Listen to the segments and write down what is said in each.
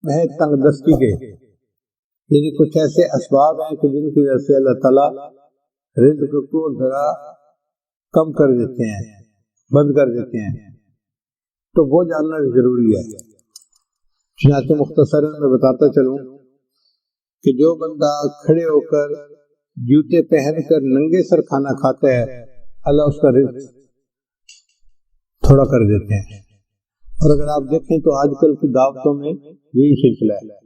محض تنگ دستی کے، یعنی کچھ ایسے اسباب ہیں کہ جن کی وجہ سے اللہ تعالیٰ رزق کو ذرا کم کر دیتے ہیں، بند کر دیتے ہیں، تو وہ جاننا بھی ضروری ہے۔ چنانچہ مختصراً میں بتاتا چلوں کہ جو بندہ کھڑے ہو کر جوتے پہن کر ننگے سر کھانا کھاتا ہے، اللہ اس کا رزق تھوڑا کر دیتے ہیں۔ اور اگر آپ دیکھیں تو آج کل کی دعوتوں میں یہی سلسلہ ہے،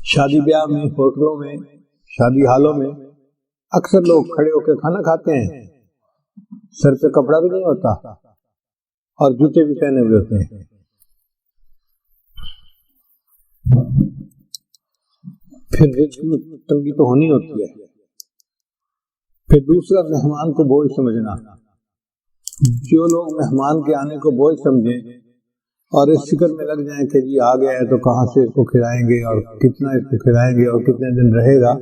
شادی بیاہ میں، ہوٹلوں میں، شادی ہالوں میں اکثر لوگ کھڑے ہو کے کھانا کھاتے ہیں، سر پہ کپڑا بھی نہیں ہوتا اور جوتے بھی پہنے ہوئے ہوتے ہیں۔ پھر رزق میں تنگی تو ہونی ہوتی ہے۔ پھر دوسرا، مہمان کو بوجھ سمجھنا۔ جو لوگ مہمان کے آنے کو بوجھ سمجھیں اور اس فکر میں لگ جائیں کہ جی آ گیا ہے تو کہاں سے اس کو کھلائیں گے اور کتنا اس کو کھلائیں گے اور کتنے دن رہے گا،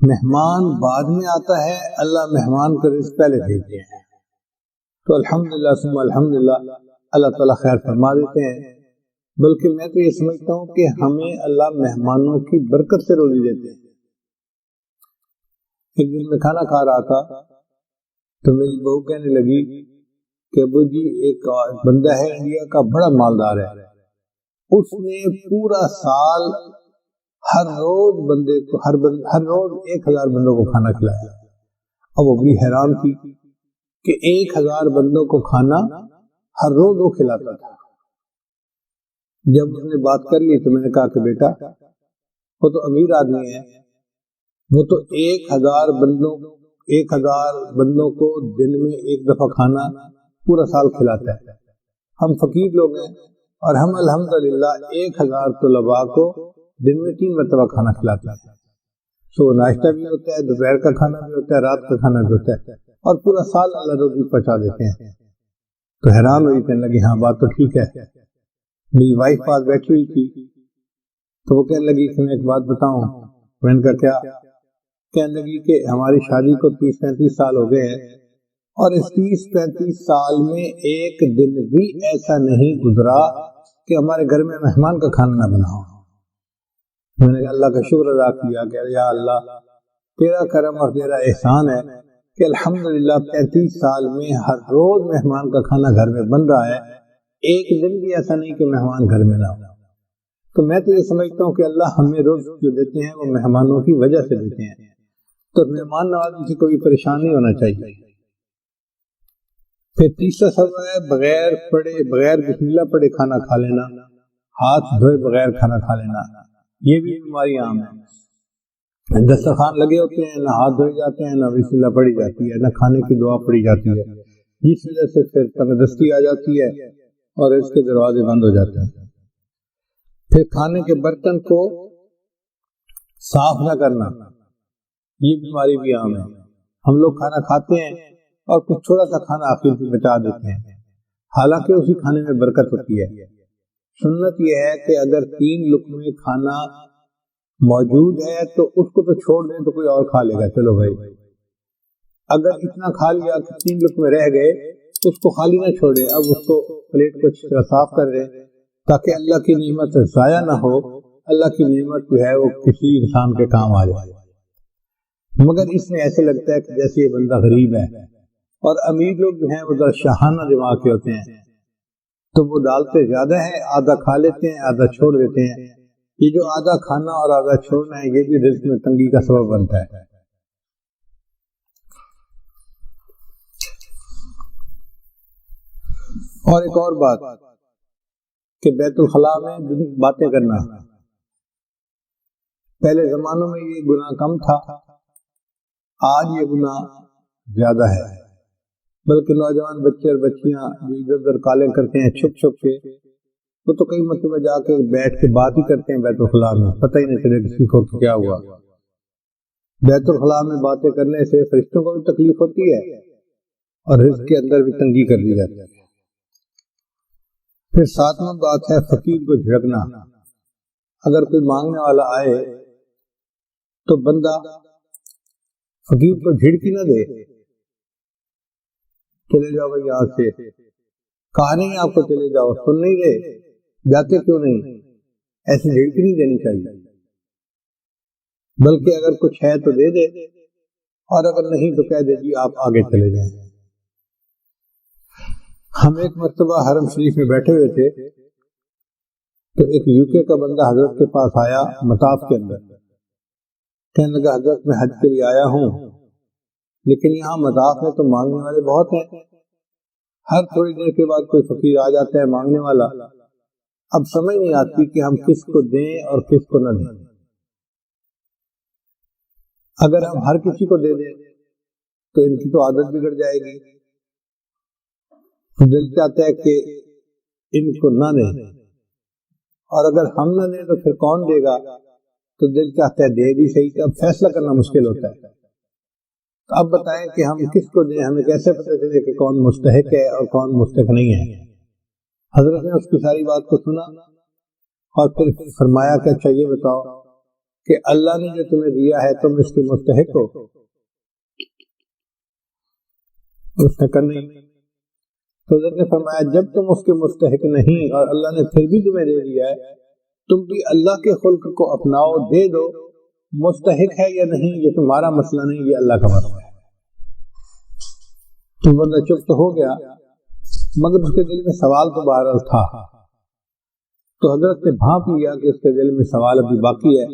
مہمان بعد میں آتا ہے، اللہ مہمان کا رزق پہلے بھیجتے ہیں، تو الحمدللہ ثم الحمدللہ اللہ تعالیٰ خیر فرما دیتے ہیں۔ بلکہ میں تو یہ سمجھتا ہوں کہ ہمیں اللہ مہمانوں کی برکت سے روزی دیتے ہیں۔ ایک دن میں کھانا کھا رہا تھا تو میری بہو کہنے لگی کہ ابو جی ایک بندہ ہے انڈیا کا، بڑا مالدار ہے، اس نے پورا سال ہر روز بندے کو ہر روز 1000 بندوں کو کھانا کھلایا۔ اب وہ بڑی حیران تھی کہ 1000 بندوں کو کھانا ہر روز وہ کھلاتا تھا۔ جب اس نے بات کر لی تو میں نے کہا کہ بیٹا وہ تو امیر آدمی ہے، وہ تو 1000 بندوں کو دن میں ایک دفعہ کھانا پورا سال کھلاتا ہے۔ ہم فقیر لوگ ہیں اور ہم الحمدللہ 1000 طلباء کو دن میں 3 مرتبہ کھانا کھلاتے ہیں۔ سو ناشتہ بھی ہوتا ہے، دوپہر کا کھانا بھی ہوتا ہے، رات کا کھانا بھی ہوتا ہے، اور پورا سال اللہ روزی پہنچا دیتے ہیں۔ تو حیران ہوئی، کہنے لگی ہاں بات تو ٹھیک ہے۔ میری وائف پاس بیٹھی ہوئی تھی تو وہ کہنے لگی کہ میں ایک بات بتاؤں۔ میں نے کہا کیا؟ کہنے لگی کہ ہماری شادی کو 30-35 سال ہو گئے ہیں اور اس 30-35 سال میں ایک دن بھی ایسا نہیں گزرا کہ ہمارے گھر میں مہمان کا کھانا نہ بنا ہو۔ میں نے اللہ کا شکر ادا کیا کہ یا اللہ تیرا کرم اور تیرا احسان ہے کہ الحمدللہ 35 سال میں ہر روز مہمان کا کھانا گھر میں بن رہا ہے، ایک دن بھی ایسا نہیں کہ مہمان گھر میں نہ ہو۔ تو میں تو یہ سمجھتا ہوں کہ اللہ ہمیں رزق جو دیتے ہیں وہ مہمانوں کی وجہ سے دیتے ہیں، تو مہمان نوازی سے کوئی پریشان نہیں ہونا چاہیے۔ پھر تیسرا سبب ہے بغیر بسم اللہ پڑھے کھانا کھا لینا، ہاتھ دھوئے بغیر کھانا کھا لینا۔ یہ بھی بیماری عام ہے، دسترخوان لگے ہوتے ہیں، نہ ہاتھ دھوئے جاتے ہیں، نہ بسم اللہ پڑھی جاتی ہے، نہ کھانے کی دعا پڑھی جاتی ہے، جس وجہ سے پھر تندرستی آ جاتی ہے اور اس کے دروازے بند ہو جاتے ہیں۔ پھر کھانے کے برتن کو صاف نہ کرنا، یہ بیماری بھی عام ہے۔ ہم لوگ کھانا کھاتے ہیں اور کچھ تھوڑا سا کھانا آخر میں بچا دیتے ہیں، حالانکہ اسی کھانے میں برکت ہوتی ہے۔ سنت یہ ہے کہ اگر 3 لقمے کھانا موجود ہے تو اس کو تو چھوڑ دیں تو کوئی اور کھا لے گا، چلو بھائی۔ اگر اتنا کھا لیا کہ 3 لقمے رہ گئے تو اس کو خالی نہ چھوڑیں، اب اس کو پلیٹ کو اچھی طرح صاف کر دیں تاکہ اللہ کی نعمت ضائع نہ ہو، اللہ کی نعمت جو ہے وہ کسی انسان کے کام آ جائے۔ مگر اس میں ایسے لگتا ہے کہ جیسے یہ بندہ غریب ہے، اور امیر لوگ جو ہیں وہ ذرا شاہانہ دماغ کے ہوتے ہیں تو وہ ڈالتے زیادہ ہیں، آدھا کھا لیتے ہیں، آدھا چھوڑ دیتے ہیں۔ یہ جو آدھا کھانا اور آدھا چھوڑنا ہے یہ بھی رزق میں تنگی کا سبب بنتا ہے۔ اور ایک اور بات کہ بیت الخلاء میں باتیں کرنا، پہلے زمانوں میں یہ گناہ کم تھا، آج یہ گناہ زیادہ ہے، بلکہ نوجوان بچے اور بچیاں جو ادھر ادھر کالیں کرتے ہیں چھپ چھپ کے، وہ تو کئی مرتبہ جا کے بیٹھ کے بات ہی کرتے ہیں بیت الخلاء میں، پتہ ہی نہیں چلے کسی کو کیا ہوا۔ بیت الخلاء میں باتیں کرنے سے فرشتوں کو بھی تکلیف ہوتی ہے اور رزق کے اندر بھی تنگی کر دی جاتی ہے۔ پھر 7واں بات ہے فقیر کو جھڑکنا۔ اگر کوئی مانگنے والا آئے تو بندہ فقیر کو جھڑکی نہ دے، چلے جاؤ بھائی یہاں سے، کہا نہیں آپ کو چلے جاؤ، سن نہیں رہے، جاتے کیوں نہیں؟ ایسی جھڑکی نہیں دینی چاہیے، بلکہ اگر کچھ ہے تو دے دے، اور اگر نہیں تو کہہ دے جی آپ آگے چلے جائیں۔ ہم ایک مرتبہ حرم شریف میں بیٹھے ہوئے تھے تو ایک UK کا بندہ حضرت کے پاس آیا مطاف کے اندر، کہنے لگا حضرت میں حج کے لیے آیا ہوں، لیکن یہاں مطاف میں تو مانگنے والے بہت ہیں، ہر تھوڑی دیر کے بعد کوئی فقیر آ جاتا ہے مانگنے والا، اب سمجھ نہیں آتی کہ ہم کس کو دیں اور کس کو نہ دیں۔ اگر ہم ہر کسی کو دے دیں تو ان کی تو عادت بگڑ جائے گی، دل چاہتا ہے کہ ان کو نہ دیں، اور اگر ہم نہ دیں تو پھر کون دے گا، تو دل چاہتا ہے دے بھی صحیح، اب فیصلہ کرنا مشکل ہوتا ہے۔ تو اب بتائیں کہ ہم کس کو دیں، ہمیں کیسے پتہ چلے کہ کون مستحق ہے اور کون مستحق نہیں ہے؟ حضرت نے اس کی ساری بات کو سنا اور پھر فرمایا کہ اچھا یہ بتاؤ کہ اللہ نے جو تمہیں دیا ہے تم اس کے مستحق ہو؟ اس نے کہا نہیں۔ تو حضرت نے فرمایا جب تم اس کے مستحق نہیں اور اللہ نے پھر بھی تمہیں دے دیا ہے، تم بھی اللہ کے خلق کو اپناؤ، دے دو، مستحق ہے یا نہیں یہ تمہارا مسئلہ نہیں، یہ اللہ کا مسئلہ ہے۔ تو بندہ چپ تو ہو گیا، مگر اس کے دل میں سوال تو بہرحال تھا، تو حضرت نے بھانپ لیا کہ اس کے دل میں سوال ابھی باقی ہے،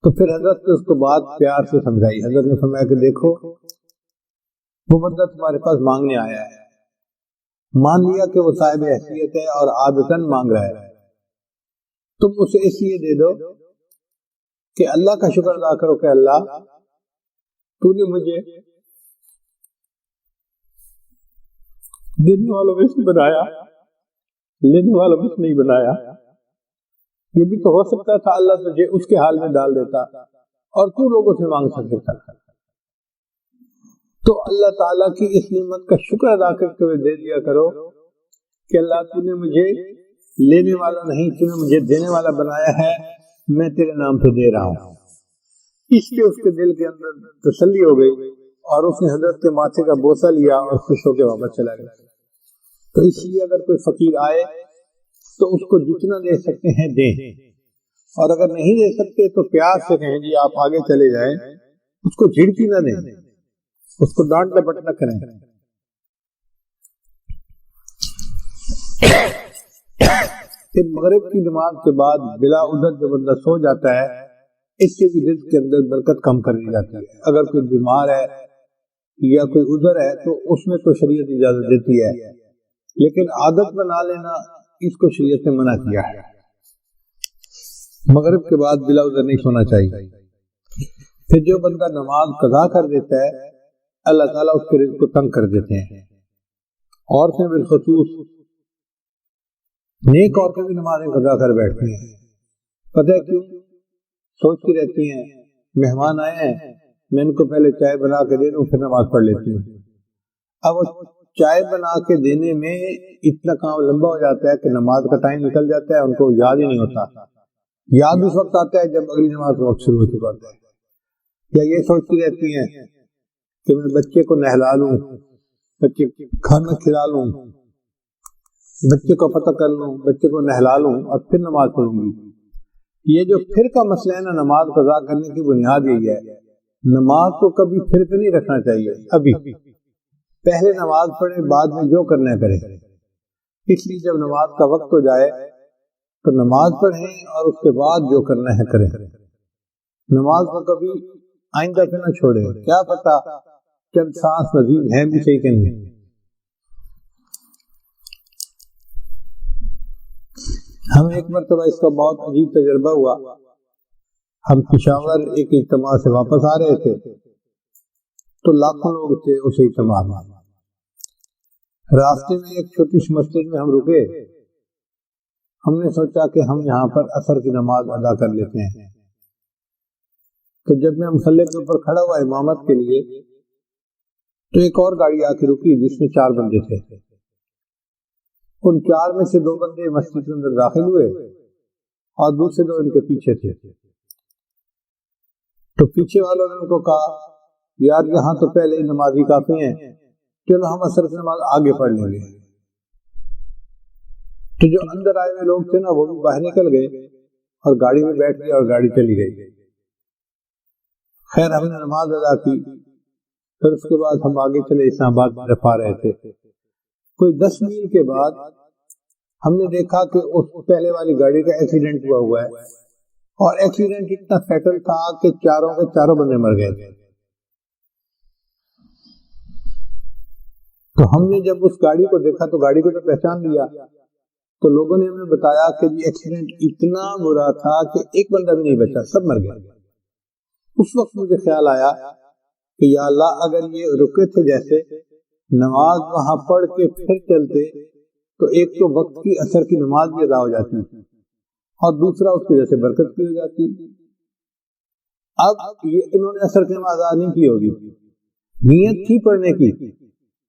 تو پھر حضرت نے اس کو بات پیار سے سمجھائی۔ حضرت نے فرمایا کہ دیکھو وہ بندہ تمہارے پاس مانگنے آیا ہے، مان لیا کہ وہ صاحب حیثیت ہے اور عادتاً مانگ رہا ہے، تم اسے اس لیے دے دو کہ اللہ کا شکر ادا کرو کہ اللہ تو نے مجھے دینے والوں میں سے بنایا، لینے والوں میں سے نہیں بنایا۔ یہ بھی تو ہو سکتا تھا اللہ تجھے اس کے حال میں ڈال دیتا اور تو لوگوں سے مانگ سکتا تھا۔ تو اللہ تعالیٰ کی اس نعمت کا شکر ادا کرتے ہوئے دے دیا کرو کہ اللہ تو نے مجھے لینے والا نہیں، تو نے مجھے دینے والا بنایا ہے، میں تیرے نام پہ دے رہا ہوں۔ اس لیے اس کے دل کے اندر تسلی ہو گئی اور اس نے حضرت کے ماتھے کا بوسہ لیا اور خوش ہو کے واپس چلا گیا۔ تو اس لیے اگر کوئی فقیر آئے تو اس کو جتنا دے سکتے ہیں دیں، اور اگر نہیں دے سکتے تو پیار سے کہیں جی آپ آگے چلے جائیں، اس کو جھڑکی نہ دیں، اس کو ڈانٹ ڈپٹ نہ کریں۔ پھر مغرب کی نماز کے بعد بلا عذر جو بندہ سو جاتا ہے، اس سے بھی رزق کے اندر برکت کم کر دی جاتی ہے۔ اگر کوئی بیمار ہے یا کوئی عذر ہے تو اس میں تو شریعت اجازت دیتی ہے، لیکن عادت بنا لینا اس کو شریعت نے منع کیا ہے۔ مغرب کے بعد بلا عذر نہیں سونا چاہیے۔ پھر جو بندہ نماز قضا کر دیتا ہے اللہ تعالیٰ اس کے رزق کو تنگ کر دیتے ہیں۔ عورتیں بالخصوص، نیک عورتیں بھی نمازیں قضا کر بیٹھتی ہیں، پتہ ہے کیوں؟ سوچتی رہتی ہیں مہمان آئے ہیں، میں ان کو پہلے چائے بنا کے دے دوں پھر نماز پڑھ لیتی ہوں۔ اب وہ چائے بنا کے دینے میں اتنا کام لمبا ہو جاتا ہے کہ نماز کا ٹائم نکل جاتا ہے، ان کو یاد ہی نہیں ہوتا۔ یاد اس وقت آتا ہے جب اگلی نماز کا وقت شروع ہو چکا ہوتا ہے۔ یا یہ سوچتی رہتی ہیں کہ میں بچے کو نہلا لوں، بچے کھانا کھلا لوں، بچے کو پتہ کر لوں، بچے کو نہلا لوں اور پھر نماز پڑھوں گی۔ یہ جو پھر کا مسئلہ ہے نا، نماز قضا کرنے کی بنیاد یہی ہے، نماز کو کبھی پھر پہ نہیں رکھنا چاہیے، ابھی پہلے نماز پڑھے بعد میں جو کرنا ہے کرے۔ اس لیے جب نماز کا وقت ہو جائے تو نماز پڑھیں اور اس کے بعد جو کرنا ہے کریں۔ نماز کو کبھی آئندہ پہ نہ چھوڑیں، کیا پتا چند سانس مزید ہیں بھی صحیح کہ نہیں۔ ہمیں ایک مرتبہ اس کا بہت عجیب تجربہ ہوا۔ ہم پشاور ایک اجتماع سے واپس آ رہے تھے تو لاکھوں لوگ تھے اس اجتماع میں۔ راستے میں ایک چھوٹی سی مسجد میں ہم رکے، ہم نے سوچا کہ ہم یہاں پر عصر کی نماز ادا کر لیتے ہیں۔ تو جب میں مصلی کے اوپر کھڑا ہوا امامت کے لیے تو ایک اور گاڑی آ کے رکی جس میں 4 بندے تھے۔ ان 4 میں سے 2 بندے مسجد کے اندر داخل ہوئے اور دوسرے 2 ان کے پیچھے تھے۔ تو پیچھے والوں نے ان کو کہا یار یہاں تو پہلے ہی نمازی کافی ہیں، چلو ہم عصر کی نماز آگے پڑھ لیں گے۔ تو جو اندر آئے ہوئے لوگ تھے نا وہ بھی باہر نکل گئے اور گاڑی میں بیٹھ گئے اور گاڑی چلی گئی۔ خیر ہم نے نماز ادا کی، پھر اس کے بعد ہم آگے چلے، اسلام آباد میں طرف آ رہے تھے۔ کوئی 10 میل کے بعد ہم نے دیکھا کہ اس پہلے والی گاڑی کا ایکسیڈنٹ ہوا ہے، اور ایکسیڈنٹ اتنا فیٹل تھا کہ چاروں کے چاروں بندے مر گئے تھے۔ تو ہم نے جب اس گاڑی کو دیکھا تو گاڑی کو تو پہچان لیا، تو لوگوں نے ہمیں بتایا کہ یہ ایکسیڈنٹ اتنا برا تھا کہ ایک بندہ بھی نہیں بچا، سب مر گئے۔ اس وقت مجھے خیال آیا کہ یا اللہ اگر یہ رکے تھے جیسے نماز وہاں پڑھ کے پھر چلتے تو ایک تو وقت کی اثر کی نماز بھی ادا ہو جاتی اور دوسرا اس کی وجہ سے برکت کی ہو جاتی۔ اب یہ انہوں نے اثر کی نماز ادا نہیں کی ہوگی، نیت تھی پڑھنے کی،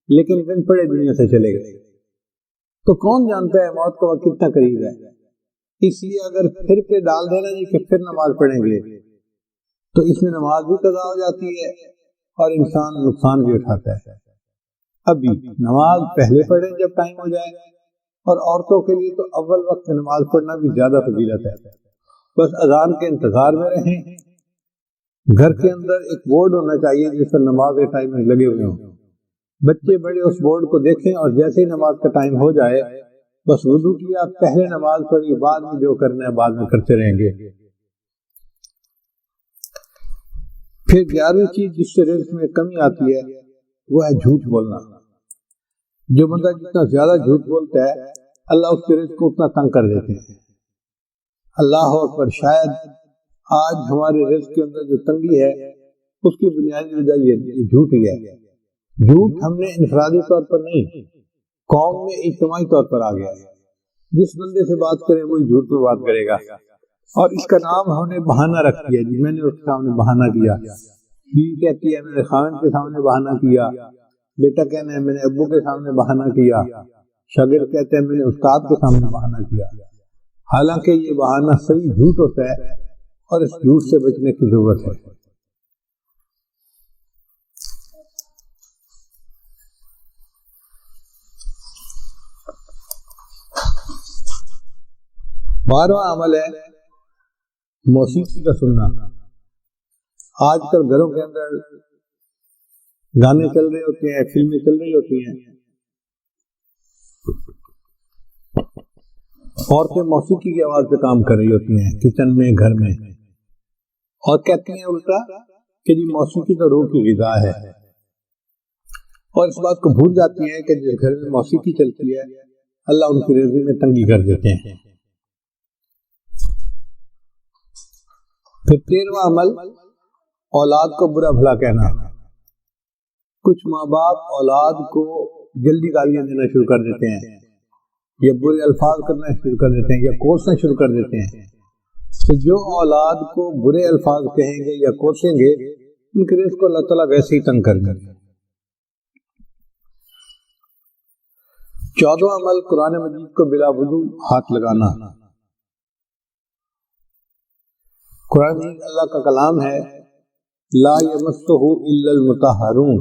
لیکن بن پڑے دنیا سے چلے گئے۔ تو کون جانتا ہے موت کا وقت کتنا قریب ہے؟ اس لیے اگر پھر پہ ڈال دینا جی کہ پھر نماز پڑھیں گے تو اس میں نماز بھی قضا ہو جاتی ہے اور انسان نقصان بھی اٹھاتا ہے۔ ابھی نماز پہلے پڑھیں جب ٹائم ہو جائے، اور عورتوں کے لیے تو اول وقت میں نماز پڑھنا بھی زیادہ فضیلت ہے۔ بس اذان کے انتظار میں رہیں، گھر کے اندر ایک بورڈ ہونا چاہیے جس پر نماز کے ٹائم میں لگے ہوئے ہوں، بچے بڑے اس بورڈ کو دیکھیں اور جیسے ہی نماز کا ٹائم ہو جائے بس وضو کیا، پہلے نماز پڑھی، بعد میں جو کرنا ہے بعد میں کرتے رہیں گے۔ پھر 11ویں چیز جس سے رزق میں کمی آتی ہے وہ ہے جھوٹ بولنا۔ جو بندہ جتنا زیادہ جھوٹ بولتا ہے اللہ اس کے رزق کو اتنا تنگ کر دیتے ہیں۔ اللہ اکبر، شاید آج ہمارے رزق کے اندر جو تنگی ہے اس کی بنیادی وجہ یہ جھوٹ ہی ہے۔ جھوٹ ہم نے انفرادی طور پر نہیں، قوم میں اجتماعی طور پر آ گیا ہے۔ جس بندے سے بات کرے وہی جھوٹ پہ بات کرے گا، اور اس کا نام ہم نے بہانہ رکھ دیا جی میں نے اس کے سامنے بہانہ کیا، بیوی کہتی ہے میں نے خاوند کے سامنے بہانہ کیا، بیٹا کہنا ہے میں نے ابو کے سامنے بہانہ کیا، شاگرد کہتے ہیں میں نے استاد کے سامنے بہانہ کیا۔ حالانکہ یہ بہانہ صحیح جھوٹ ہوتا ہے اور اس جھوٹ سے بچنے کی ضرورت ہے۔ بارہواں عمل ہے موسیقی کا سننا۔ آج کل گھروں کے اندر گانے چل رہے ہوتے ہیں، فلمیں چل رہی ہوتی ہیں، عورتیں موسیقی کی آواز پہ کام کر رہی ہوتی ہیں کچن میں، گھر میں، اور کہتی ہیں الٹا کہ جی موسیقی تو روح کی غذا ہے، اور اس بات کو بھول جاتی ہیں کہ جس گھر میں موسیقی چلتی ہے اللہ ان کی رزق میں تنگی کر دیتے ہیں۔ پھر 13واں عمل اولاد کو برا بھلا کہنا۔ کچھ ماں باپ اولاد کو جلدی گالیاں دینا شروع کر دیتے ہیں، یا برے الفاظ کرنا شروع کر دیتے ہیں، یا کوسنا شروع کر دیتے ہیں۔ تو جو اولاد کو برے الفاظ کہیں گے یا کوسیں گے ان کے رزق کو اللہ تعالیٰ ویسے ہی تنگ کر دیں گے۔ 14واں عمل قرآن مجید کو بلا وضو ہاتھ لگانا۔ قرآن مجید اللہ کا کلام ہے، لا یمسہ الا المطہرون،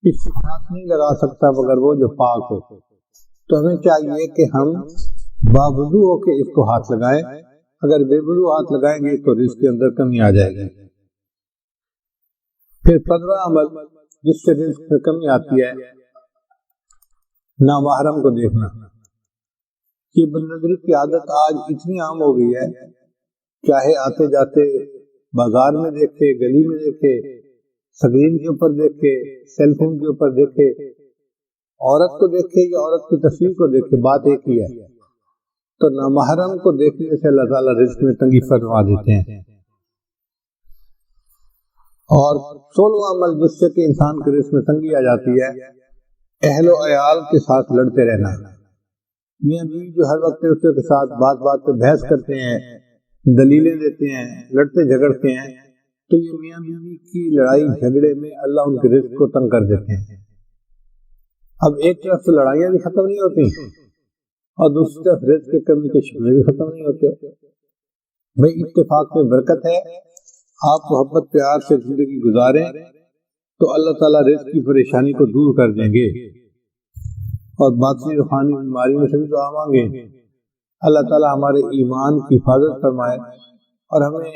اس ہاتھ نہیں لگا سکتا مگر وہ جو پاک ہو۔ تو ہمیں چاہیے کہ ہم باوضو ہو کے اس کو ہاتھ لگائیں، اگر بے وضو ہاتھ لگائیں گے تو رزق کے اندر کمی آ جائے گی۔ پھر 15واں عمل جس سے رزق میں کمی آتی ہے نامحرم کو دیکھنا۔ یہ بدنظری کی عادت آج اتنی عام ہو گئی ہے، چاہے آتے جاتے بازار میں دیکھے، گلی میں دیکھے، سکرین کے اوپر دیکھے، سیل فون کے اوپر دیکھے، عورت کو دیکھے یا عورت کی تصویر کو دیکھے، بات ایک ہی ہے۔ تو نامحرم کو دیکھنے سے اللہ تعالیٰ رزق میں تنگی فرما دیتے ہیں۔ اور 16واں عمل جس سے کہ انسان کے رزق میں تنگی آ جاتی ہے اہل و عیال کے ساتھ لڑتے رہنا۔ میاں بیوی جو ہر وقت ایک دوسرے کے ساتھ بات بات پہ بحث کرتے ہیں، دلیلیں دیتے ہیں، لڑتے جھگڑتے ہیں، تو یہ میاں بیوی کی لڑائی جھگڑے میں اللہ ان کے رزق کو تنگ کر دیتے ہیں۔ اب ایک طرف سے لڑائیاں بھی ختم نہیں ہوتی اور دوسری طرف رزق کی کمی کے شکوے بھی ختم نہیں ہوتے۔ بھئی اتفاق میں برکت ہے، آپ محبت پیار سے زندگی گزاریں تو اللہ تعالیٰ رزق کی پریشانی کو دور کر دیں گے۔ اور باطنی روحانی بیماریوں سے بھی دعا مانگیں۔ اللہ تعالیٰ ہمارے ایمان کی حفاظت فرمائے اور ہمیں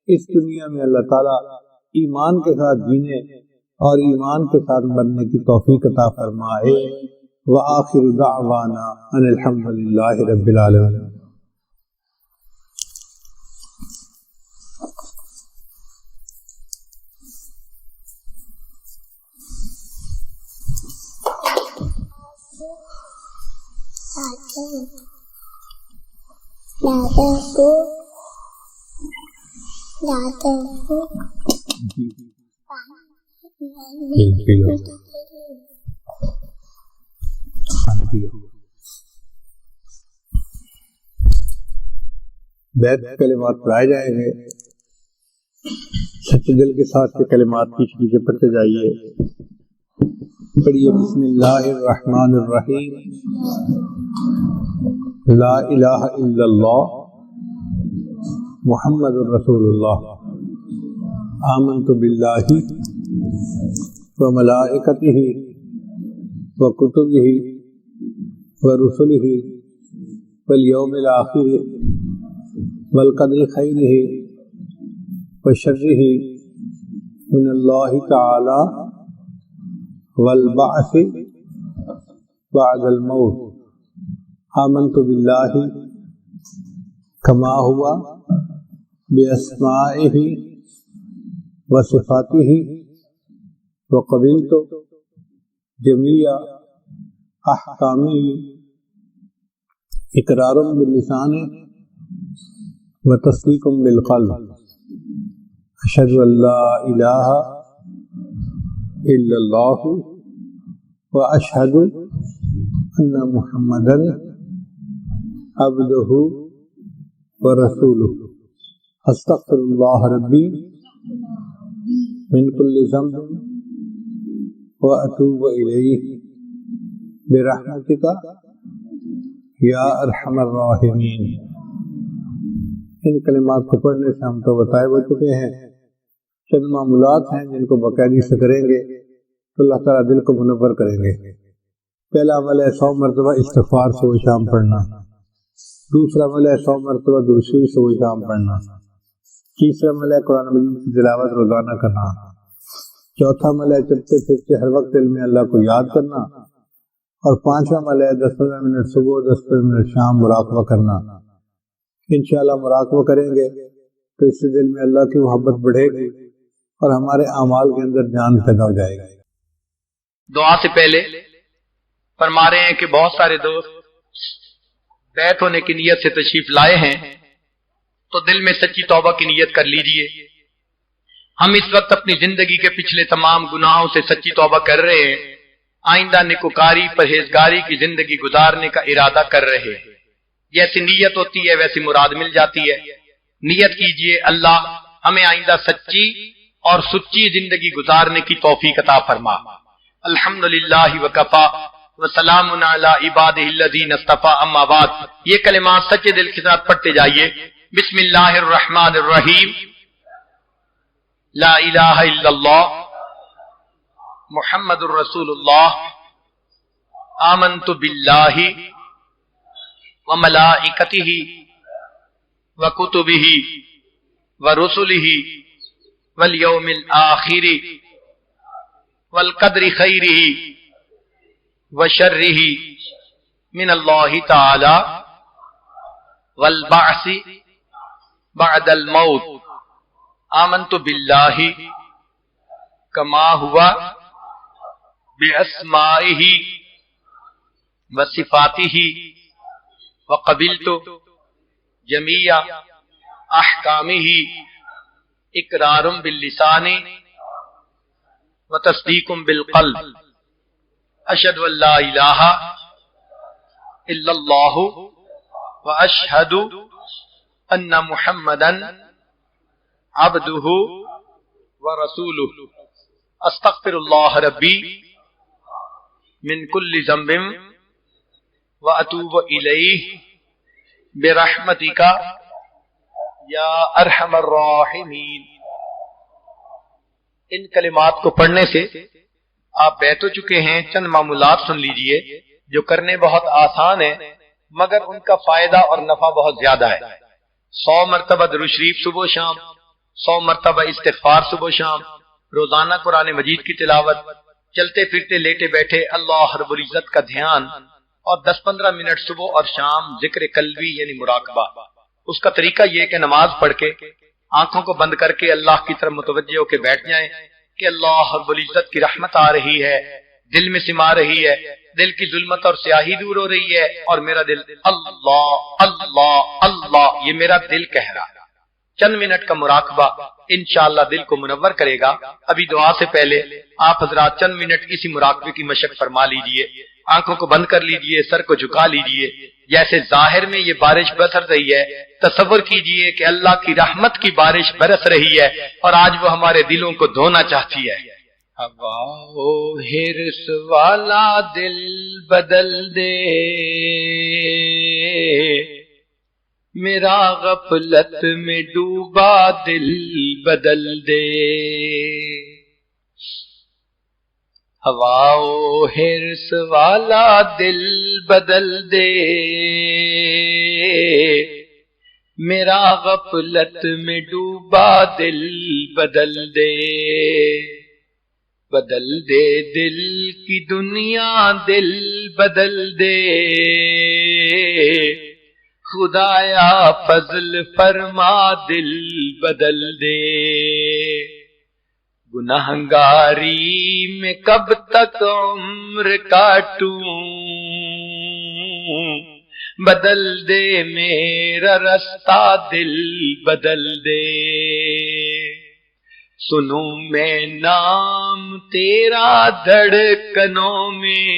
اس دنیا میں اللہ تعالیٰ ایمان کے ساتھ جینے اور ایمان کے ساتھ مرنے کی توفیق عطا فرمائے۔ وآخر دعوانا ان الحمد للہ رب العالمین۔ بیت کلمات پڑھائے جائیں گے، سچے دل کے ساتھ کے کلمات کی چیزیں پڑھتے جائیے۔ پڑھیے بسم اللہ الرحمن الرحیم، لا الہ الا اللہ محمد الرسول اللہ، آمنت باللہ وملائکتہ وکتبہ ورسلہ والیوم الآخر والقدر خیرہ وشرہ من اللہ تعالی والبعث بعد الموت، آمنت باللہ کما ہوا باسمائہ وصفاتہ وقبلت جمیع احکامہ اقرار باللسان وتصدیق بالقلب، اشہد ان لا الہ الا اللہ واشہد ان محمدا عبدہ ورسولہ، استغفر اللہ ربی من کل ذنب واتوب الیہ برحمتک یا ارحم الراحمین۔ ان کلمات کو پڑھنے سے ہم تو بتائے ہو چکے ہیں، چند معمولات ہیں جن کو باقاعدگی سے کریں گے تو اللہ تعالیٰ دل کو منور کریں گے۔ پہلا عمل ہے 100 مرتبہ استغفار صبح شام پڑھنا، دوسرا عمل ہے 100 مرتبہ درود شریف صبح شام پڑھنا، تیسرا عمل ہے قرآن مجید کی تلاوت روزانہ کرنا، چوتھا عمل ہے چلتے پھرتے ہر وقت علم اللہ کو یاد کرنا، اور پانچواں عمل ہے 10-15 منٹ صبح 10-15 منٹ شام مراقبہ کرنا۔ انشاءاللہ مراقبہ کریں گے تو اس سے دل میں اللہ کی محبت بڑھے گی اور ہمارے اعمال کے اندر جان پیدا ہو جائے گی۔ دعا سے پہلے فرما رہے ہیں کہ بہت سارے دوست بیت ہونے کی نیت سے تشریف لائے ہیں تو دل میں سچی توبہ کی نیت کر لیجئے۔ ہم اس وقت اپنی زندگی کے پچھلے تمام گناہوں سے سچی توبہ کر رہے ہیں، آئندہ نیکوکاری پرہیزگاری کی زندگی گزارنے کا ارادہ کر رہے ہیں۔ جیسی نیت ہوتی ہے ویسی مراد مل جاتی ہے۔ نیت کیجئے اللہ ہمیں آئندہ سچی اور سچی زندگی گزارنے کی توفیق عطا فرما۔ الحمدللہ وکفا وسلام علی عبادہ الذین اصطفی، اما بعد۔ یہ کلمات سچے دل کے ساتھ پڑھتے جائیے۔ بسم اللہ الرحمن الرحیم، لا الہ الا اللہ محمد الرسول اللہ، آمنت باللہ وملائکتہ وکتبہ ورسلہ والیوم الآخر والقدر خیرہ وشرہ من اللہ تعالی والبعث بعد الموت، آمنت باللہ کما ہوا باسمائہ وصفاتہ وقبلت جمیع احکامہ اقرار باللسان وتصدیق بالقلب، اشہد ان لا الہ الا اللہ واشہد ان محمدا عبدہ ورسولہ، استغفر اللہ ربی من کل ذنب واتوب الیہ برحمتک یا ارحم الراحمین۔ ان کلمات کو پڑھنے سے آپ بیت ہو چکے ہیں، چند معمولات سن لیجئے۔ جو کرنے بہت آسان ہے مگر ان کا فائدہ اور نفع بہت زیادہ ہے. 100 مرتبہ درود شریف صبح و شام، 100 مرتبہ استغفار صبح و شام، روزانہ قرآن مجید کی تلاوت، چلتے پھرتے لیٹے بیٹھے اللہ رب العزت کا دھیان، اور 10-15 منٹ صبح اور شام ذکر قلبی یعنی مراقبہ. اس کا طریقہ یہ کہ نماز پڑھ کے آنکھوں کو بند کر کے اللہ کی طرف متوجہ ہو کے بیٹھ جائیں کہ اللہ رب العزت کی رحمت آ رہی ہے، دل میں سما رہی ہے، دل کی ظلمت اور سیاہی دور ہو رہی ہے، اور میرا دل اللہ اللہ اللہ یہ میرا دل کہہ رہا ہے. چند منٹ کا مراقبہ انشاءاللہ دل کو منور کرے گا. ابھی دعا سے پہلے آپ حضرات چند منٹ اسی مراقبے کی مشق فرما لیجئے. آنکھوں کو بند کر لیجئے، سر کو جھکا لیجئے. جیسے ظاہر میں یہ بارش برس رہی ہے، تصور کیجئے کہ اللہ کی رحمت کی بارش برس رہی ہے اور آج وہ ہمارے دلوں کو دھونا چاہتی ہے. ہوا و حرص والا دل بدل دے، میرا غفلت میں ڈوبا دل بدل دے. ہوا و حرص والا دل بدل دے، میرا غفلت میں ڈوبا دل بدل دے. بدل دے دل کی دنیا دل بدل دے، خدایا فضل فرما دل بدل دے. گنہگاری میں کب تک عمر کاٹوں، بدل دے میرا رستہ دل بدل دے. سنوں میں نام تیرا دھڑکنوں میں،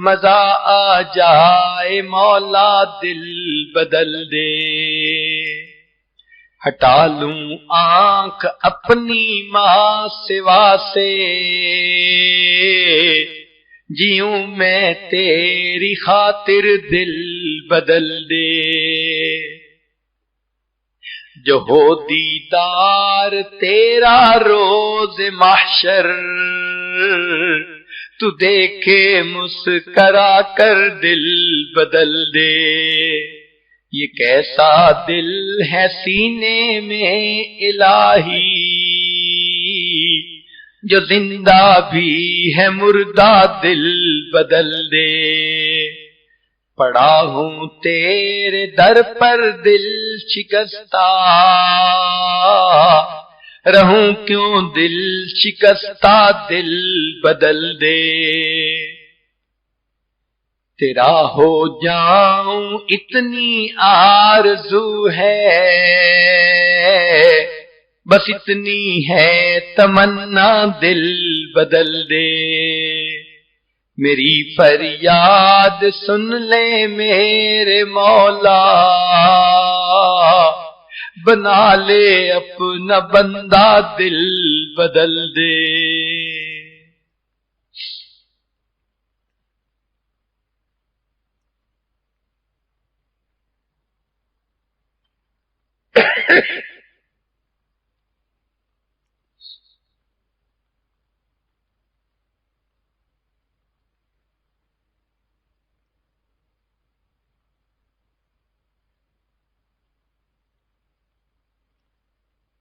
مزہ آ جائے مولا دل بدل دے. ہٹا لوں آنکھ اپنی ماں سوا سے، جیوں میں تیری خاطر دل بدل دے. جو ہو دیدار تیرا روز محشر، تو دیکھے مسکرا کر دل بدل دے. یہ کیسا دل ہے سینے میں الہی، جو زندہ بھی ہے مردہ دل بدل دے. پڑا ہوں تیرے در پر دل شکستہ، رہوں کیوں دل شکستہ دل بدل دے. تیرا ہو جاؤں اتنی آرزو ہے، بس اتنی ہے تمنا دل بدل دے. میری فریاد سن لے میرے مولا، بنا لے اپنا بندہ دل بدل دے.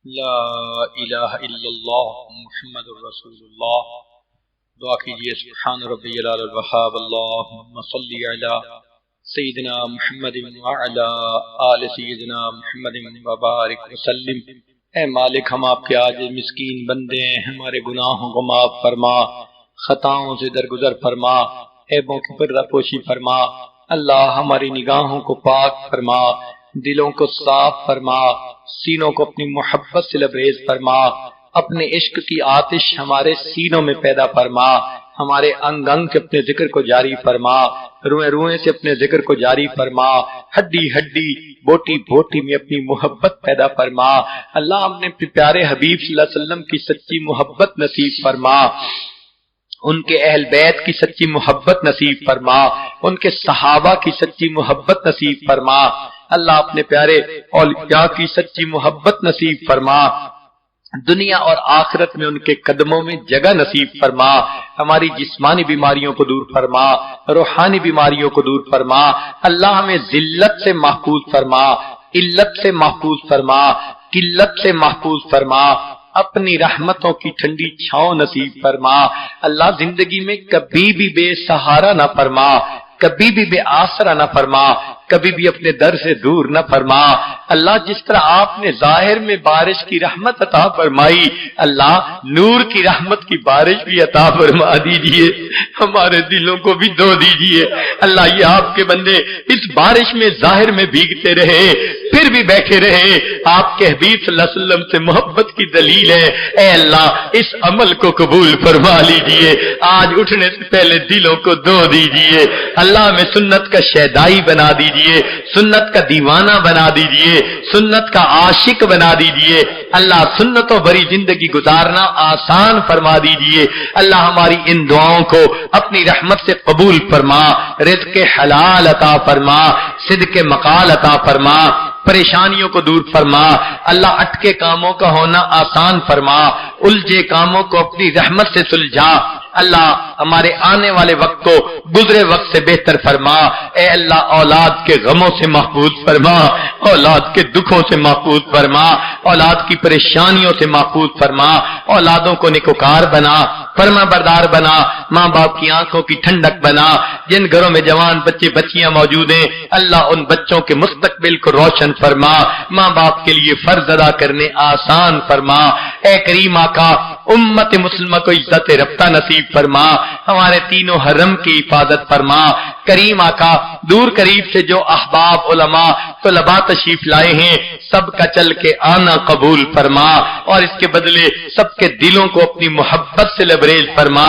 لا الہ الا اللہ محمد الرسول اللہ. دعا کیجئے سبحان ربی العلی الوہاب اللہم صلی علی سیدنا محمد وعلی آل سیدنا محمد وبارک وسلم. اے مالک ہم آپ کے عاجز مسکین بندے ہیں، ہمارے گناہوں کو معاف فرما، خطاؤں سے درگزر فرما، عیبوں کی پردہ پوشی فرما. اللہ ہماری نگاہوں کو پاک فرما، دلوں کو صاف فرما، سینوں کو اپنی محبت سے لبریز فرما. اپنے عشق کی آتش ہمارے سینوں میں پیدا فرما، ہمارے انگ انگ کے اپنے ذکر کو جاری فرما، روئیں روئیں سے اپنے ذکر کو جاری فرما، ہڈی ہڈی بوٹی بوٹی میں اپنی محبت پیدا فرما. اللہ ہم نے پیارے حبیب صلی اللہ علیہ وسلم کی سچی محبت نصیب فرما، ان کے اہل بیت کی سچی محبت نصیب فرما، ان کے صحابہ کی سچی محبت نصیب فرما. اللہ اپنے پیارے اولیاء کی سچی محبت نصیب فرما. دنیا اور آخرت میں ان کے قدموں میں جگہ نصیب فرما، ہماری جسمانی بیماریوں کو دور فرما، روحانی بیماریوں کو دور فرما، اللہ ہمیں ذلت سے محفوظ فرما، علت سے محفوظ فرما، قلت سے محفوظ فرما، اپنی رحمتوں کی ٹھنڈی چھاؤں نصیب فرما، اللہ زندگی میں کبھی بھی بے سہارا نہ فرما، کبھی بھی بے آسرا نہ فرما، کبھی بھی اپنے در سے دور نہ فرما، اللہ جس طرح آپ نے ظاہر میں بارش کی رحمت عطا فرمائی، اللہ نور کی رحمت کی بارش بھی عطا فرما دیجئے، ہمارے دلوں کو بھی دھو دیجئے، اللہ یہ آپ کے بندے اس بارش میں ظاہر میں بھیگتے رہے پھر بھی بیٹھے رہے، آپ کے حبیب صلی اللہ علیہ وسلم سے محبت کی دلیل ہے، اے اللہ اس عمل کو قبول فرما لیجئے، آج اٹھنے سے پہلے دلوں کو دھو دیجئے، اللہ میں سنت کا شیدائی بنا دیجئے، سنت کا دیوانہ بنا دیجئے، سنت کا عاشق بنا دیجئے، اللہ سنتوں بھری زندگی گزارنا آسان فرما دیجئے، اللہ ہماری ان دعاؤں کو اپنی رحمت سے قبول فرما، رزق حلال عطا فرما، صدق مقال عطا فرما، پریشانیوں کو دور فرما، اللہ اٹکے کاموں کا ہونا آسان فرما، الجھے کاموں کو اپنی رحمت سے سلجھا، اللہ ہمارے آنے والے وقت کو گزرے وقت سے بہتر فرما، اے اللہ اولاد کے غموں سے محفوظ فرما، اولاد کے دکھوں سے محفوظ فرما، اولاد کی پریشانیوں سے محفوظ فرما، اولادوں کو نیکوکار بنا، فرما بردار بنا، ماں باپ کی آنکھوں کی ٹھنڈک بنا، جن گھروں میں جوان بچے بچیاں موجود ہیں اللہ ان بچوں کے مستقبل کو روشن فرما، ماں باپ کے لیے فرض ادا کرنے آسان فرما، اے کریم آقا امت مسلمہ کو عزت رفتہ نصیب فرما، ہمارے تینوں حرم کی حفاظت فرما، کریم آقا دور قریب سے جو احباب علماء طلباء تشریف لائے ہیں سب کا چل کے آنا قبول فرما، اور اس کے بدلے سب کے دلوں کو اپنی محبت سے لبریز فرما،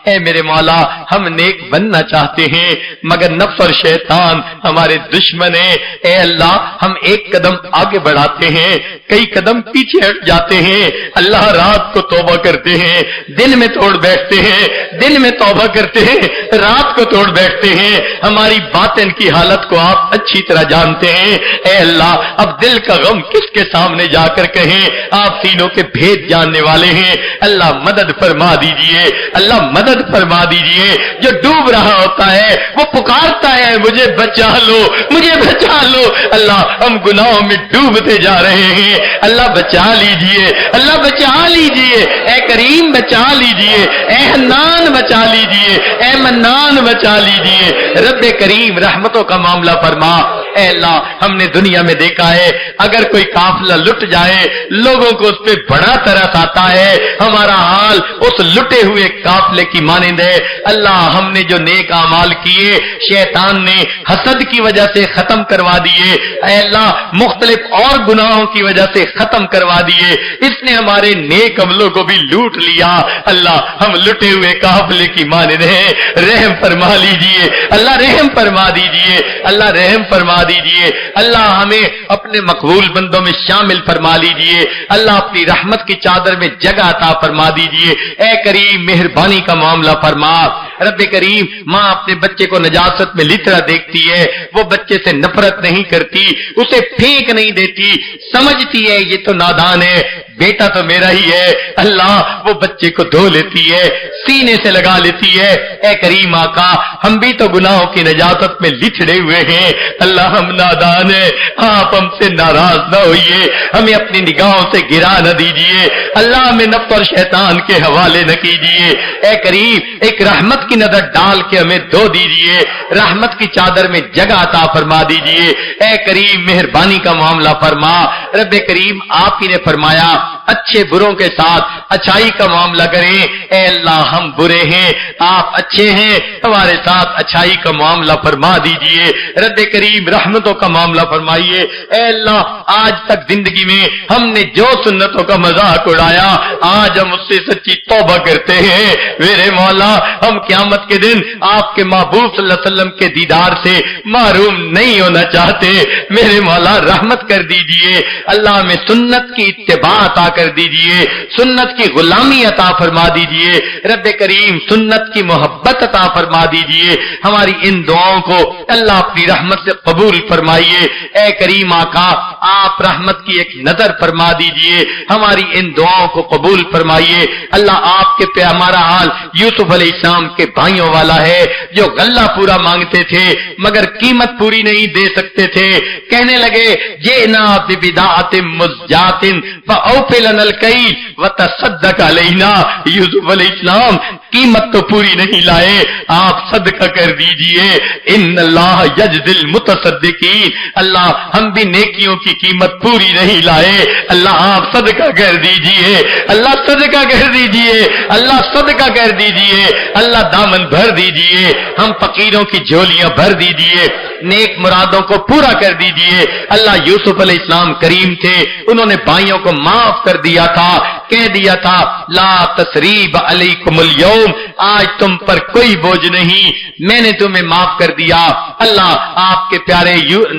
اے میرے مولا ہم نیک بننا چاہتے ہیں مگر نفس اور شیطان ہمارے دشمن ہیں، اے اللہ ہم ایک قدم آگے بڑھاتے ہیں کئی قدم پیچھے ہٹ جاتے ہیں، اللہ رات کو توبہ کرتے ہیں دن میں توڑ بیٹھتے ہیں، دن میں توبہ کرتے ہیں رات کو توڑ بیٹھتے ہیں، ہماری باطن کی حالت کو آپ اچھی طرح جانتے ہیں، اے اللہ اب دل کا غم کس کے سامنے جا کر کہیں، آپ سینوں کے بھید جاننے والے ہیں، اللہ مدد فرما دیجئے، اللہ مدد فرما دیجئے، جو ڈوب رہا ہوتا ہے وہ پکارتا ہے مجھے بچا لو مجھے بچا لو، اللہ ہم گناہوں میں ڈوبتے جا رہے ہیں، اللہ بچا لیجئے، اللہ بچا لیجئے، اے کریم بچا لیجئے، اے حنان بچا لیجئے، اے منان بچا لیجئے، رب کریم رحمتوں کا معاملہ فرما، اے اللہ ہم نے دنیا میں دیکھا ہے اگر کوئی قافلہ لٹ جائے لوگوں کو اس پہ بڑا ترس آتا ہے، ہمارا حال اس لٹے ہوئے قافلے کی مانند ہے، اللہ ہم نے جو نیک اعمال کیے شیطان نے حسد کی وجہ سے ختم کروا دیے، اے اللہ مختلف اور گناہوں کی وجہ سے ختم کروا دیے، اس نے ہمارے نیک عملوں کو بھی لوٹ لیا، اللہ ہم لٹے ہوئے قافلے کی مانند ہیں، رحم فرما لیجئے، اللہ رحم فرما دیجئے، اللہ رحم فرما دیجئے، اللہ ہمیں اپنے مقبول بندوں میں شامل فرما لیجئے، اللہ اپنی رحمت کی چادر میں جگہ عطا فرما دیجئے، اے کریم مہربانی کا معاملہ فرما، رب کریم ماں اپنے بچے کو نجاست میں لترا دیکھتی ہے وہ بچے سے نفرت نہیں کرتی، اسے پھینک نہیں دیتی، سمجھتی ہے یہ تو نادان ہے بیٹا تو میرا ہی ہے، اللہ وہ بچے کو دھو لیتی ہے سینے سے لگا لیتی ہے، اے کریم آقا ہم بھی تو گناہوں کی نجاست میں لچڑے ہوئے ہیں، اللہ ہم نادان ہیں، آپ ہم سے ناراض نہ ہوئیے، ہمیں اپنی نگاہوں سے گرا نہ دیجئے، اللہ ہمیں نفس اور شیطان کے حوالے نہ کیجئے، اے کریم ایک رحمت کی نظر ڈال کے ہمیں دھو دیجئے، رحمت کی چادر میں جگہ عطا فرما دیجئے، اے کریم مہربانی کا معاملہ فرما، رب کریم آپ ہی نے فرمایا اچھے بروں کے ساتھ اچھائی کا معاملہ کریں، اے اللہ ہم برے ہیں آپ اچھے ہیں ہمارے ساتھ اچھائی کا معاملہ فرما دیجئے، رب کریم رحمتوں کا معاملہ فرمائیے، اے اللہ آج تک زندگی میں ہم نے جو سنتوں کا مذاق اڑایا آج ہم اس سے سچی توبہ کرتے ہیں، میرے مولا ہم قیامت کے دن آپ کے محبوب صلی اللہ علیہ وسلم کے دیدار سے محروم نہیں ہونا چاہتے، میرے مولا رحمت کر دیجئے، اللہ ہمیں سنت کی اتباع عطا کر دیجئے، سنت کی غلامی عطا فرما دیجئے، رب کریم سنت کی محبت عطا فرما دیجئے۔ ہماری ان دعاؤں کو اللہ اپنی رحمت سے قبول فرمائیے۔ اے کریم آقا، آپ رحمت کی ایک نظر فرما دیجئے، ہماری ان دعاؤں کو قبول فرمائیے۔ اللہ آپ کے پہ ہمارا حال یوسف علیہ السلام کے بھائیوں والا ہے، جو غلہ پورا مانگتے تھے مگر قیمت پوری نہیں دے سکتے تھے، کہنے لگے جئنا ببضاعۃ مزجاۃ فاوف لنا الکیل وتصدق علینا۔ یوسف علیہ السلام قیمت تو پوری نہیں لائے، آپ صدقہ کر دیجئے۔ ان اللہ یجزی المتصدقین، اللہ ہم بھی نیکیوں کی قیمت پوری نہیں لائے، اللہ آپ صدقہ کر دیجئے، اللہ صدقہ کر دیجئے، اللہ صدقہ کر دیجئے، اللہ دامن بھر دیجئے، ہم فقیروں کی جھولیاں بھر دیجئے، نیک مرادوں کو پورا کر دیجئے۔ اللہ یوسف علیہ السلام کریم تھے، انہوں نے بھائیوں کو معاف کر دیا تھا، کہہ دیا تھا لا تثریب علیکم الیوم، آج تم پر کوئی بوجھ نہیں، میں نے تمہیں معاف کر دیا۔ اللہ آپ کے پیارے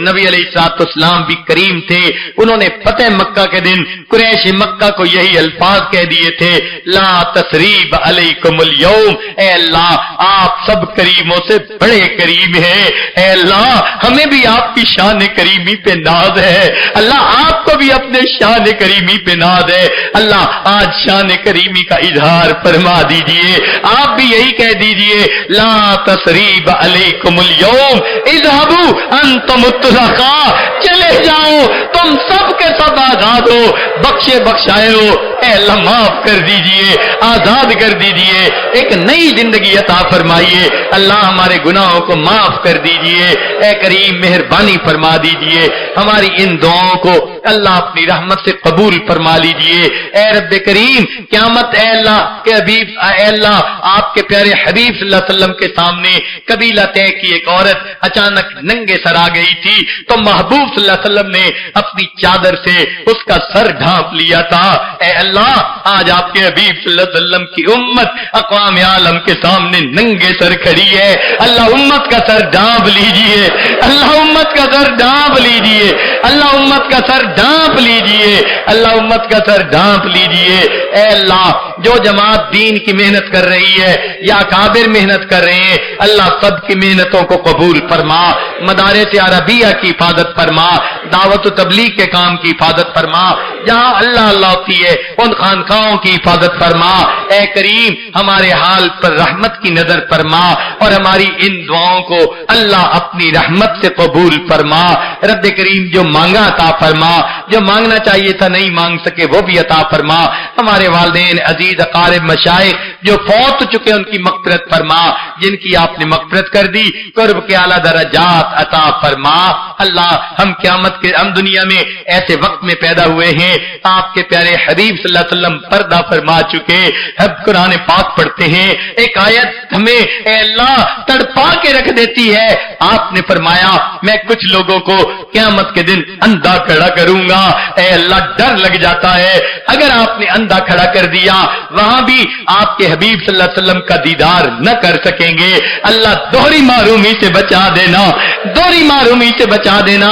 نبی علیہ السلام بھی کریم تھے، انہوں نے فتح مکہ کے دن قریش مکہ کو یہی الفاظ کہہ دیے تھے لا تثریب علیکم الیوم، اے اللہ آپ سب کریموں سے بڑے کریم ہیں، اے اللہ ہمیں بھی آپ کی شان کریمی پہ ناز ہے، اللہ آپ کو بھی اپنے شان کریمی پہ ناز ہے۔ اللہ آج شان کریمی کا اظہار فرما دیجئے، آپ بھی یہی کہہ دیجئے لا تثریب علیکم الیوم اذهبوا انتم الطلقاء، چلے جاؤ تم سب کے سب آزاد ہو، بخشے بخشائے ہو، اے اللہ معاف کر دیجئے، آزاد کر دیجئے، ایک نئی زندگی عطا فرمائیے، اللہ ہمارے گناہوں کو معاف کر دیجئے، اے کریم مہربانی فرما دیجئے، ہماری ان دعاؤں کو اللہ اپنی رحمت سے قبول فرما لیجئے۔ اے رب کریم قیامت اے اللہ کے حبیب، اے اللہ آپ کے پیارے حبیب صلی اللہ علیہ وسلم کے سامنے قبیلہ طے کی ایک عورت اچانک ننگے سر آ گئی تھی تو محبوب صلی اللہ علیہ وسلم نے اپنی چادر سے اس کا سر ڈھانپ لیا تھا۔ اے اللہ آج آپ کے حبیب صلی اللہ علیہ وسلم کی امت اقوام عالم کے سامنے ننگے سر کھڑی ہے، اللہ امت کا سر ڈھانپ لیجئے، اللہ امت کا سر ڈھانپ لیجئے، اللہ امت کا سر ڈھانپ لیجئے، اللہ امت کا سر ڈھانپ لیجئے۔ اے اللہ جو جماعت دین کی محنت کر رہی ہے یا کابر محنت کر رہے ہیں، اللہ سب کی محنتوں کو قبول فرما، مدارس عربیہ کی حفاظت فرما، دعوت و تبلیغ کے کام کی حفاظت فرما، جہاں اللہ اللہ ہوتی ہے ان خانقاہوں کی حفاظت فرما۔ اے کریم ہمارے حال پر رحمت کی نظر فرما اور ہماری ان دعاؤں کو اللہ اپنی رحمت سے قبول فرما۔ رب کریم جو مانگا عطا فرما، جو مانگنا چاہیے تھا نہیں مانگ سکے وہ بھی عطا فرما۔ ہمارے والدین عزیز اقارب مشائخ جو فوت چکے ان کی مغفرت فرما، جن کی آپ نے مغفرت کر دی قرب کے اعلیٰ درجات عطا فرما۔ اللہ ہم دنیا میں ایسے وقت میں پیدا ہوئے ہیں، آپ کے پیارے حبیب صلی اللہ علیہ وسلم پردہ فرما چکے، ہم قرآن پاک پڑھتے ہیں، ایک آیت ہمیں اے اللہ تڑپا کے رکھ دیتی ہے، آپ نے فرمایا میں کچھ لوگوں کو قیامت کے دن اندھا کھڑا کروں گا۔ اے اللہ ڈر لگ جاتا ہے، اگر آپ نے اندھا کھڑا کر دیا وہاں بھی آپ کے حبیب صلی اللہ علیہ وسلم کا دیدار نہ کر سکیں گے، اللہ دوہری محرومی سے بچا دینا، دوہری محرومی سے بچا دینا۔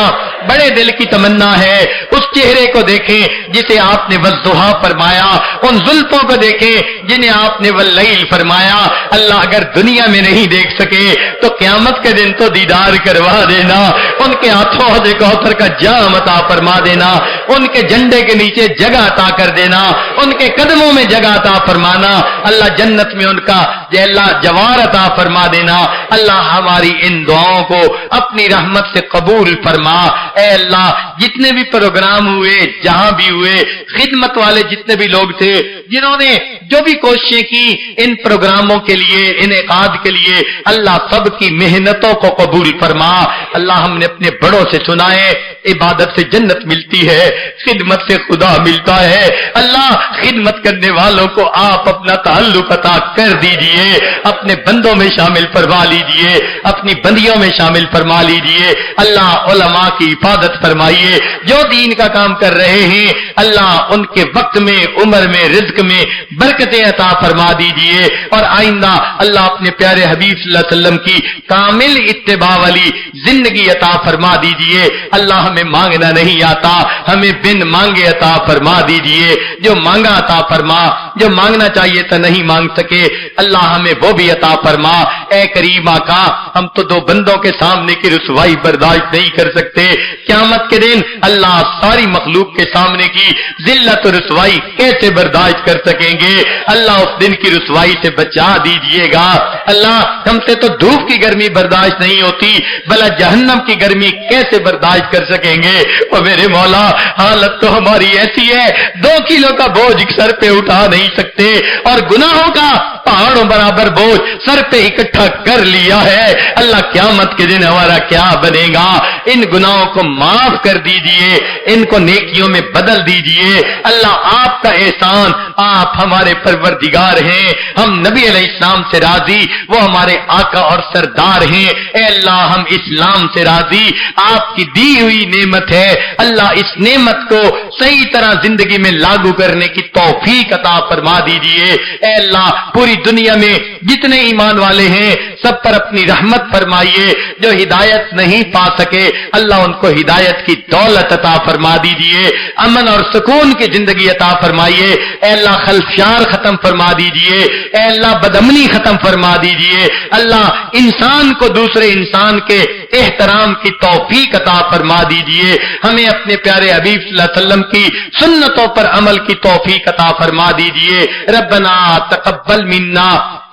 بڑے دل کی تمنا ہے اس چہرے کو دیکھیں جسے آپ نے والضحیٰ فرمایا، ان زلفوں کو دیکھیں جنہیں آپ نے واللیل فرمایا۔ اللہ اگر دنیا میں نہیں دیکھ سکے تو قیامت کے دن تو دیدار کروا دینا، ان کے ہاتھوں حوض کوثر کا جام عطا فرما دینا، ان کے جھنڈے کے نیچے جگہ عطا کر دینا، ان کے قدموں میں جگہ عطا فرمانا، اللہ جنت میں ان کا اللہ جوار عطا فرما دینا۔ اللہ ہماری ان دعاؤں کو اپنی رحمت سے قبول فرما۔ اے اللہ جتنے بھی پروگرام ہوئے جہاں بھی ہوئے، خدمت والے جتنے بھی لوگ تھے جنہوں نے جو بھی کوششیں کی ان پروگراموں کے لیے، انعقاد کے لیے، اللہ سب کی محنتوں کو قبول فرما۔ اللہ ہم نے اپنے بڑوں سے سنا ہے عبادت سے جنت ملتی ہے، خدمت سے خدا ملتا ہے۔ اللہ خدمت کرنے والوں کو آپ اپنا تعلق عطا کر دیجئے، اپنے بندوں میں شامل فرما لیجئے، اپنی بندیوں میں شامل فرما لیجئے۔ اللہ علماء کی حفاظت فرمائیے، فرمائیے. جو دین کا کام کر رہے ہیں اللہ ان کے وقت میں، عمر میں، رزق میں برکتیں عطا فرما دیجئے. اور آئندہ اللہ اپنے پیارے حبیب صلی اللہ علیہ وسلم کی کامل اتباع والی زندگی عطا فرما دیجئے. اللہ ہمیں مانگنا نہیں آتا، ہمیں بن مانگے عطا فرما دیجئے. جو مانگا عطا فرما، جو مانگنا چاہیے تو نہیں مانگ سکے اللہ ہمیں وہ بھی عطا فرما. اے کریم آقا، ہم تو دو بندوں کے سامنے کی رسوائی برداشت نہیں کر سکتے. قیامت کے دن اللہ ساری مخلوق کے سامنے کی ذلت و رسوائی کیسے برداشت کر سکیں گے؟ اللہ اس دن کی رسوائی سے بچا دیجئے گا. اللہ ہم سے تو دھوپ کی گرمی برداشت نہیں ہوتی، بھلا جہنم کی گرمی کیسے برداشت کر سکیں گے؟ اور میرے مولا حالت تو ہماری ایسی ہے 2 کلو کا بوجھ سر پہ اٹھا نہیں سکتے اور گناہوں کا پہاڑوں برابر بوجھ سر پہ اکٹھا کر لیا ہے. اللہ قیامت کے دن ہمارا کیا بنے گا؟ ان گناہوں کو معاف کر دیجئے، ان کو نیکیوں میں بدل دیجئے. اللہ آپ کا احسان، آپ ہمارے پروردگار ہیں، ہم نبی علیہ السلام سے راضی، وہ ہمارے آقا اور سردار ہیں. اے اللہ ہم اسلام سے راضی، آپ کی دی ہوئی نعمت ہے. اللہ اس نعمت کو صحیح طرح زندگی میں لاگو کرنے کی توفیق عطا فرما دیجئے. اے اللہ پوری دنیا میں جتنے ایمان والے ہیں سب پر اپنی رحمت فرمائیے. جو ہدایت نہیں پا سکے اللہ ان کو ہدایت کی دولت عطا فرما دیجئے. امن اور سکون کی زندگی عطا فرمائیے. اے اللہ خلفشار ختم فرما دیجئے. اے اللہ بدامنی ختم فرما دیجئے. اللہ انسان کو دوسرے انسان کے احترام کی توفیق عطا فرما دیجئے. ہمیں اپنے پیارے حبیب صلی اللہ علیہ وسلم کی سنتوں پر عمل کی توفیق عطا فرما دیجئے. ربنا تقبل منا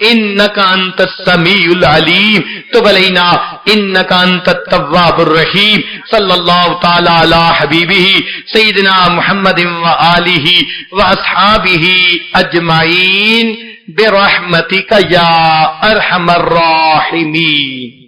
انک انت السمیع العلیم تب علینا انک انت التواب الرحیم. صلی اللہ تعالی علی حبیبہ سیدنا محمد وآلہ واصحابہ اجمعین برحمتک یا ارحم الراحمین.